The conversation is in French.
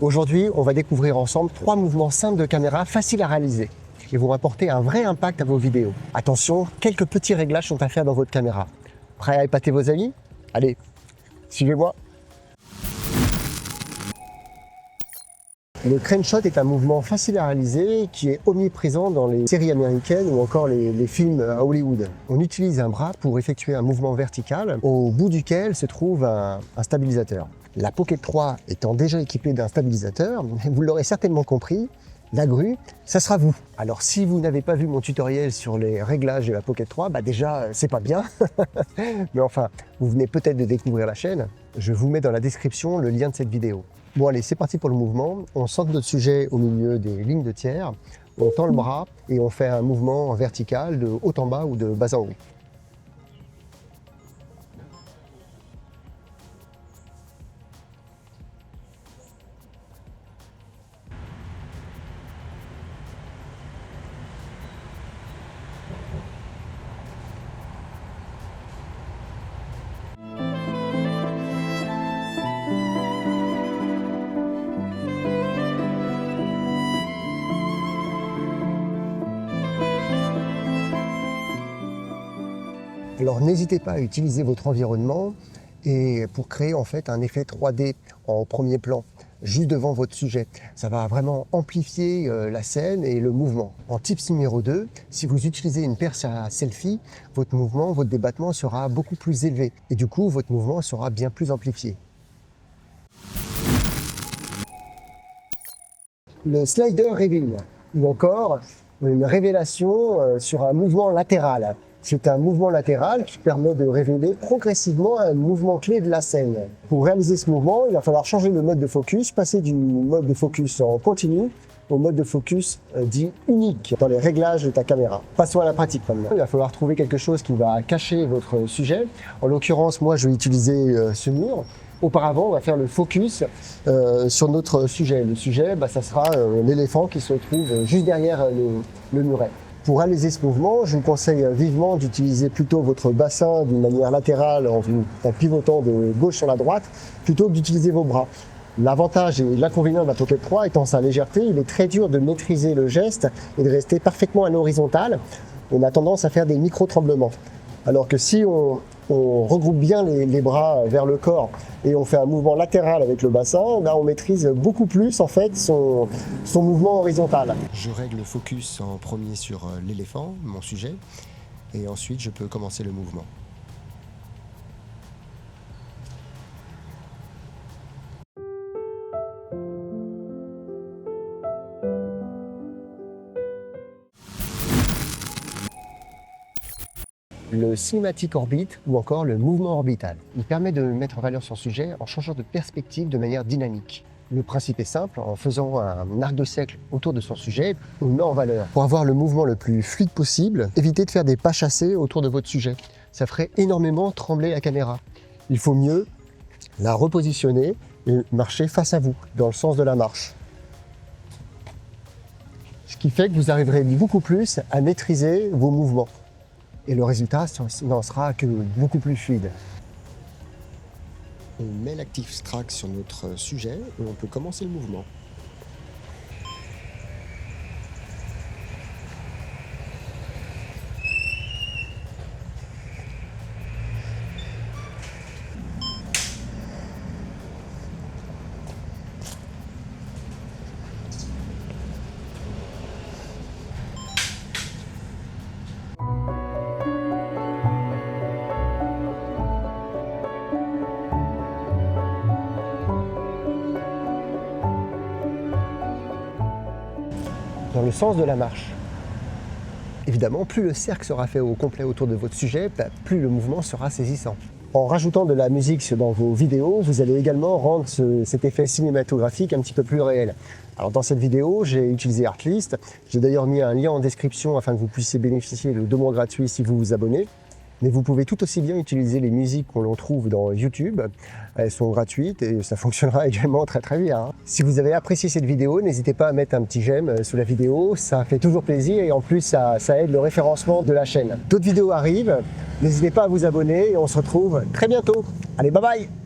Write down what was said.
Aujourd'hui, on va découvrir ensemble 3 mouvements simples de caméra faciles à réaliser et vont apporter un vrai impact à vos vidéos. Attention, quelques petits réglages sont à faire dans votre caméra. Prêt à épater vos amis? Allez, suivez-moi. Le crane shot est un mouvement facile à réaliser qui est omniprésent dans les séries américaines ou encore les films à Hollywood. On utilise un bras pour effectuer un mouvement vertical au bout duquel se trouve un stabilisateur. La Pocket 3 étant déjà équipée d'un stabilisateur, vous l'aurez certainement compris, la grue, ça sera vous. Alors si vous n'avez pas vu mon tutoriel sur les réglages de la Pocket 3, déjà c'est pas bien. Mais enfin, vous venez peut-être de découvrir la chaîne. Je vous mets dans la description le lien de cette vidéo. Bon allez, c'est parti pour le mouvement. On centre notre sujet au milieu des lignes de tiers, on tend le bras et on fait un mouvement vertical de haut en bas ou de bas en haut. Alors n'hésitez pas à utiliser votre environnement et pour créer en fait un effet 3D en premier plan, juste devant votre sujet. Ça va vraiment amplifier la scène et le mouvement. En tips numéro 2, si vous utilisez une perche à selfie, votre mouvement, votre débattement sera beaucoup plus élevé et du coup votre mouvement sera bien plus amplifié. Le slider reveal ou encore une révélation sur un mouvement latéral. C'est un mouvement latéral qui permet de révéler progressivement un mouvement clé de la scène. Pour réaliser ce mouvement, il va falloir changer le mode de focus, passer du mode de focus en continu au mode de focus dit unique dans les réglages de ta caméra. Passons à la pratique maintenant. Il va falloir trouver quelque chose qui va cacher votre sujet. En l'occurrence, moi je vais utiliser ce mur. Auparavant, on va faire le focus sur notre sujet. Le sujet, ça sera l'éléphant qui se trouve juste derrière le muret. Pour réaliser ce mouvement, je vous conseille vivement d'utiliser plutôt votre bassin d'une manière latérale en pivotant de gauche sur la droite, plutôt que d'utiliser vos bras. L'avantage et l'inconvénient de la Pocket 3 étant sa légèreté, il est très dur de maîtriser le geste et de rester parfaitement à l'horizontale. On a tendance à faire des micro-tremblements. Alors que si on regroupe bien les bras vers le corps et on fait un mouvement latéral avec le bassin, là on maîtrise beaucoup plus en fait son mouvement horizontal. Je règle le focus en premier sur l'éléphant, mon sujet, et ensuite je peux commencer le mouvement. Le Cinematic Orbit ou encore le mouvement orbital. Il permet de mettre en valeur son sujet en changeant de perspective de manière dynamique. Le principe est simple, en faisant un arc de cercle autour de son sujet, on le met en valeur. Pour avoir le mouvement le plus fluide possible, évitez de faire des pas chassés autour de votre sujet. Ça ferait énormément trembler la caméra. Il faut mieux la repositionner et marcher face à vous, dans le sens de la marche. Ce qui fait que vous arriverez beaucoup plus à maîtriser vos mouvements. Et le résultat n'en sera que beaucoup plus fluide. On met l'active track sur notre sujet et on peut commencer le mouvement. Dans le sens de la marche. Évidemment, plus le cercle sera fait au complet autour de votre sujet, plus le mouvement sera saisissant. En rajoutant de la musique dans vos vidéos, vous allez également rendre cet effet cinématographique un petit peu plus réel. Alors dans cette vidéo, j'ai utilisé Artlist. J'ai d'ailleurs mis un lien en description afin que vous puissiez bénéficier de 2 mois gratuits si vous vous abonnez. Mais vous pouvez tout aussi bien utiliser les musiques qu'on trouve dans YouTube. Elles sont gratuites et ça fonctionnera également très très bien. Si vous avez apprécié cette vidéo, n'hésitez pas à mettre un petit j'aime sous la vidéo. Ça fait toujours plaisir et en plus ça aide le référencement de la chaîne. D'autres vidéos arrivent. N'hésitez pas à vous abonner et on se retrouve très bientôt. Allez, bye bye!